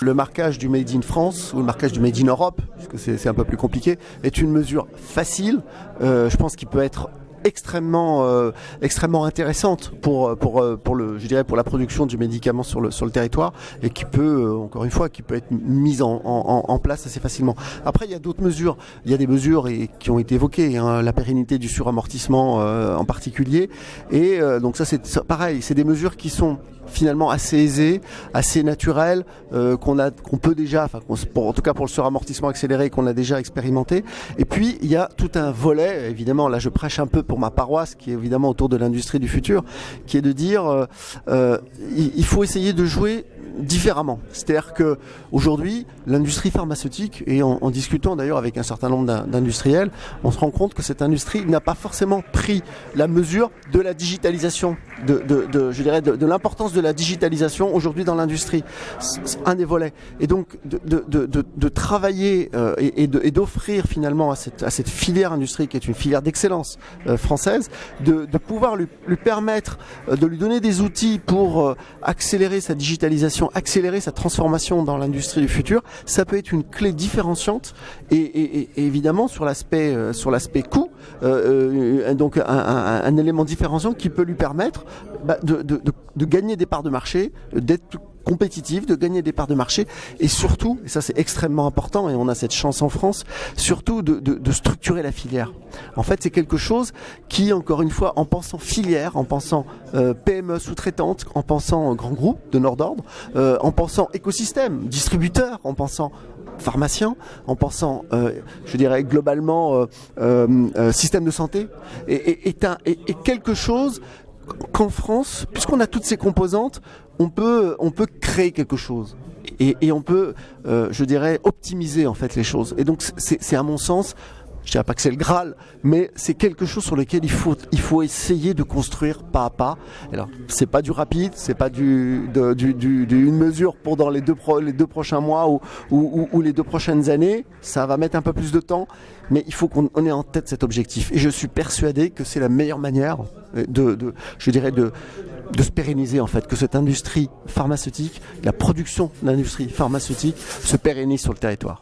Le marquage du Made in France ou le marquage du Made in Europe, puisque c'est un peu plus compliqué, est une mesure facile. Je pense qu'il peut être extrêmement intéressante pour la production du médicament sur le territoire et qui peut être mise en place assez facilement. Après, il y a d'autres mesures. Il y a des mesures qui ont été évoquées, hein, la pérennité du suramortissement en particulier. Et donc ça, c'est pareil. C'est des mesures qui sont finalement assez aisées, assez naturelles, qu'on peut déjà, en tout cas pour le suramortissement accéléré, qu'on a déjà expérimenté. Et puis il y a tout un volet, évidemment, là je prêche un peu pour ma paroisse, qui est évidemment autour de l'industrie du futur, qui est de dire il faut essayer de jouer différemment. C'est-à-dire que aujourd'hui, l'industrie pharmaceutique, et en discutant d'ailleurs avec un certain nombre d'industriels, on se rend compte que cette industrie n'a pas forcément pris la mesure de la digitalisation, de l'importance de la digitalisation aujourd'hui dans l'industrie. C'est un des volets. Et donc de travailler et d'offrir finalement à cette filière industrie qui est une filière d'excellence française, de pouvoir lui permettre de lui donner des outils pour accélérer sa digitalisation, accélérer sa transformation dans l'industrie du futur, ça peut être une clé différenciante et évidemment sur l'aspect coût, donc un élément différenciant qui peut lui permettre de gagner des parts de marché, d'être compétitif, de gagner des parts de marché et surtout, et ça c'est extrêmement important et on a cette chance en France, surtout de structurer la filière. En fait, c'est quelque chose qui, encore une fois, en pensant filière, en pensant PME sous-traitante, en pensant grand groupe de Nord d'ordre, en pensant écosystème, distributeur, en pensant pharmacien, en pensant, je dirais globalement, système de santé, est quelque chose qu'en France, puisqu'on a toutes ces composantes, on peut créer quelque chose et on peut, je dirais, optimiser en fait les choses. Et donc c'est à mon sens, je dirais pas que c'est le Graal, mais c'est quelque chose sur lequel il faut essayer de construire pas à pas. Alors c'est pas du rapide, c'est pas une mesure pour dans les deux prochains mois ou les 2 prochaines années. Ça va mettre un peu plus de temps, mais il faut qu'on ait en tête cet objectif. Et je suis persuadé que c'est la meilleure manière de se pérenniser en fait, que cette industrie pharmaceutique, la production d'industrie pharmaceutique se pérennise sur le territoire.